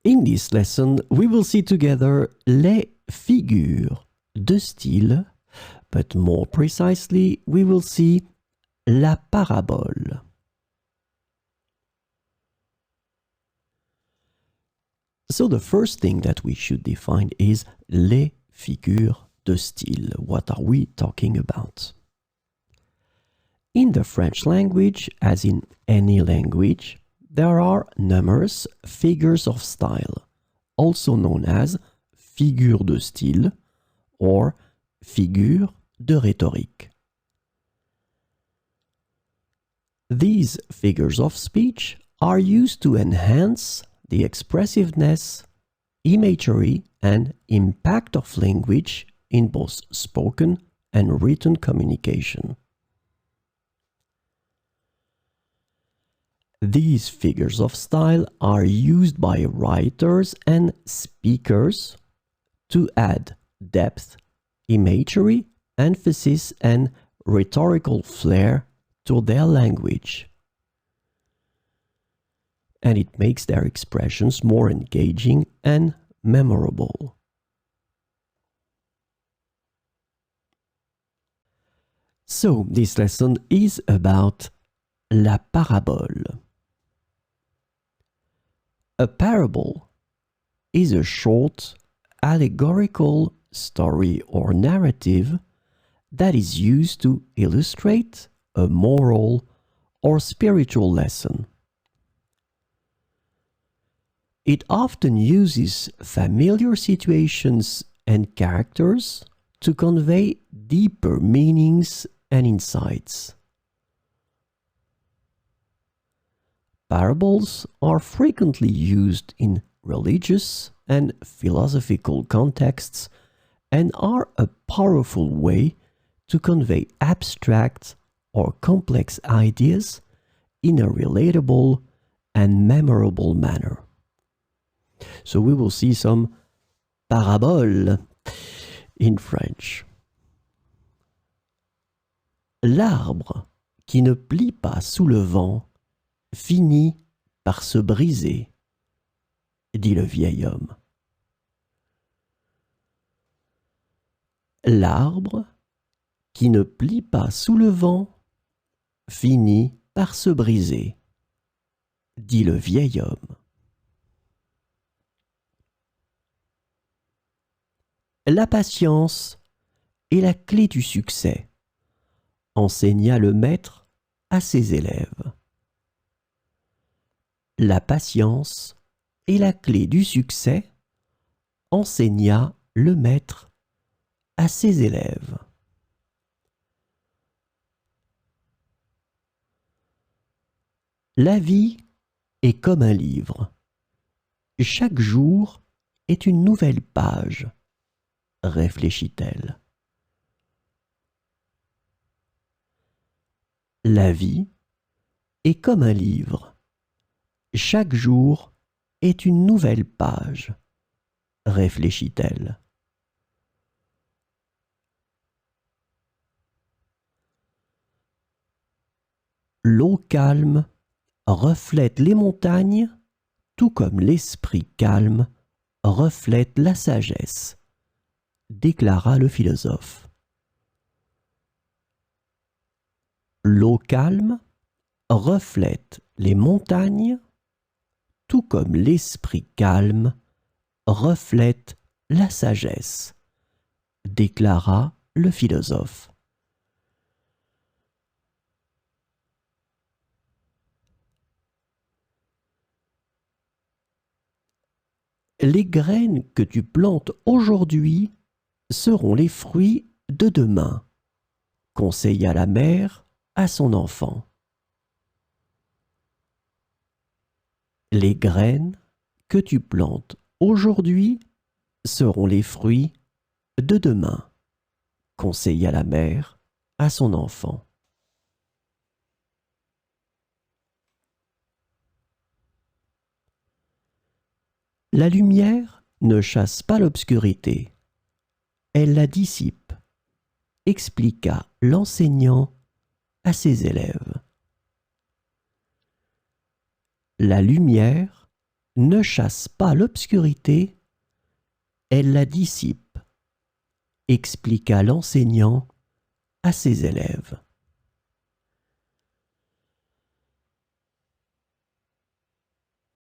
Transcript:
In this lesson, we will see together les figures de style, but more precisely, we will see la parabole. So the first thing that we should define is les figures de style. What are we talking about? In the French language, as in any language, there are numerous figures of style, also known as figures de style or figures de rhétorique. These figures of speech are used to enhance the expressiveness, imagery, and impact of language in both spoken and written communication. These figures of style are used by writers and speakers to add depth, imagery, emphasis, and rhetorical flair to their language. And it makes their expressions more engaging and memorable. So, this lesson is about la parabole. A parable is a short, allegorical story or narrative that is used to illustrate a moral or spiritual lesson. It often uses familiar situations and characters to convey deeper meanings and insights. Parables are frequently used in religious and philosophical contexts and are a powerful way to convey abstract or complex ideas in a relatable and memorable manner. So we will see some paraboles in French. L'arbre qui ne plie pas sous le vent finit par se briser, dit le vieil homme. L'arbre qui ne plie pas sous le vent finit par se briser, dit le vieil homme. La patience est la clé du succès, enseigna le maître à ses élèves. La patience est la clé du succès, enseigna le maître à ses élèves. La vie est comme un livre. Chaque jour est une nouvelle page, réfléchit-elle. La vie est comme un livre. Chaque jour est une nouvelle page, réfléchit-elle. L'eau calme reflète les montagnes, tout comme l'esprit calme reflète la sagesse, déclara le philosophe. L'eau calme reflète les montagnes, tout comme l'esprit calme reflète la sagesse, déclara le philosophe. Les graines que tu plantes aujourd'hui seront les fruits de demain, conseilla la mère à son enfant. Les graines que tu plantes aujourd'hui seront les fruits de demain, conseilla la mère à son enfant. La lumière ne chasse pas l'obscurité, elle la dissipe, expliqua l'enseignant à ses élèves. La lumière ne chasse pas l'obscurité, elle la dissipe, expliqua l'enseignant à ses élèves.